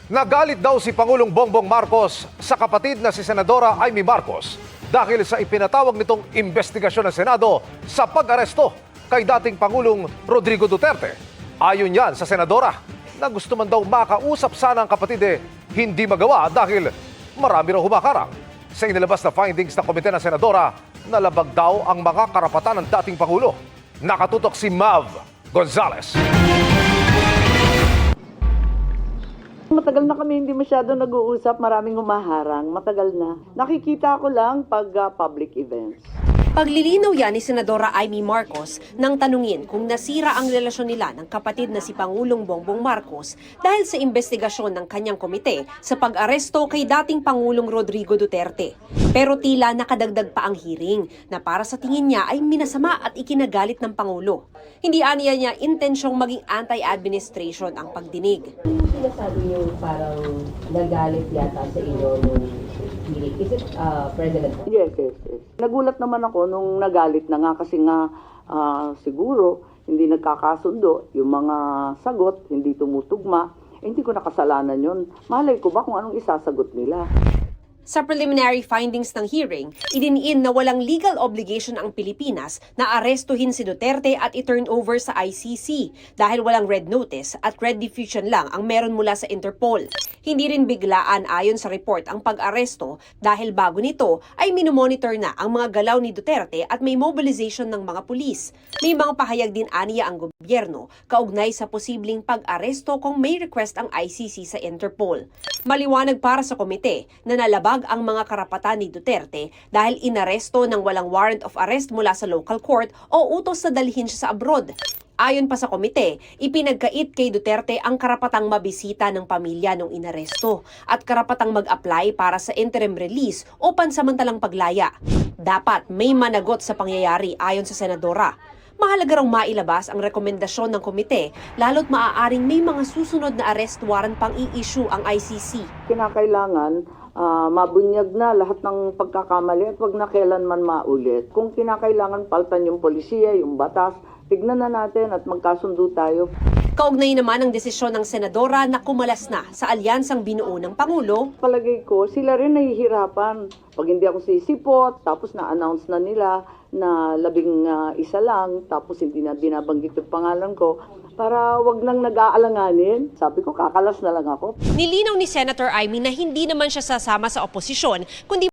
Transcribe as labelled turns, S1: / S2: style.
S1: Nagalit daw si Pangulong Bongbong Marcos sa kapatid na si Senadora Amy Marcos dahil sa ipinatawag nitong investigasyon ng Senado sa pag-aresto kay dating Pangulong Rodrigo Duterte. Ayon yan sa Senadora na gusto man daw makausap sana ang kapatid hindi magawa dahil marami raw humakarang. Sa inilabas na findings ng komite ng Senadora, nalabag daw ang mga karapatan ng dating Pangulo. Nakatutok si Mav Gonzales.
S2: Matagal na kami hindi masyado nag-uusap, maraming humaharang, matagal na. Nakikita ko lang pag public events.
S3: Paglilinaw yan ni Senadora Amy Marcos nang tanungin kung nasira ang relasyon nila ng kapatid na si Pangulong Bongbong Marcos dahil sa investigasyon ng kanyang komite sa pag-aresto kay dating Pangulong Rodrigo Duterte. Pero tila nakadagdag pa ang hearing na para sa tingin niya ay minasama at ikinagalit ng Pangulo. Hindi aniya niya intensyong maging anti-administration ang pagdinig.
S4: Sinasabi niyo parang nagalit yata sa inyo nung hearing. Is it President?
S2: Yes. Nagulat naman ako nung nagalit na nga kasi nga siguro hindi nagkakasundo, yung mga sagot hindi tumutugma. Hindi ko nakasalanan yun. Malay ko ba kung anong isasagot nila?
S3: Sa preliminary findings ng hearing, idiniin na walang legal obligation ang Pilipinas na arestuhin si Duterte at i-turn over sa ICC dahil walang red notice at red diffusion lang ang meron mula sa Interpol. Hindi rin biglaan ayon sa report ang pag-aresto dahil bago nito ay minomonitor na ang mga galaw ni Duterte at may mobilization ng mga pulis. May mga pahayag din aniya ang gobyerno kaugnay sa posibleng pag-aresto kung may request ang ICC sa Interpol. Maliwanag para sa komite na nalabag ang mga karapatan ni Duterte dahil inaresto ng walang warrant of arrest mula sa local court o utos na dalhin siya sa abroad. Ayon pa sa komite, ipinagkait kay Duterte ang karapatang mabisita ng pamilya nung inaresto at karapatang mag-apply para sa interim release o pansamantalang paglaya. Dapat may managot sa pangyayari ayon sa Senadora. Mahalaga raw mailabas ang rekomendasyon ng komite lalo't maaaring may mga susunod na arrest warrant pang i-issue ang ICC.
S2: Kinakailangan mabunyag na lahat ng pagkakamali at wag na kailanman maulit. Kung kinakailangan paltan yung polisiya, yung batas, tignan na natin at magkasundo tayo.
S3: Kaugnay naman ang desisyon ng Senadora na kumalas na sa alyansang binuo ng Pangulo.
S2: Palagay ko, sila rin nahihirapan. Pag hindi ako sisipot, tapos na-announce na nila na 11 lang, tapos hindi na binabanggit yung pangalan ko, para wag nang nag-aalanganin. Sabi ko, kakalas na lang ako.
S3: Nilinaw ni Senator Amy na hindi naman siya sasama sa oposisyon, kundi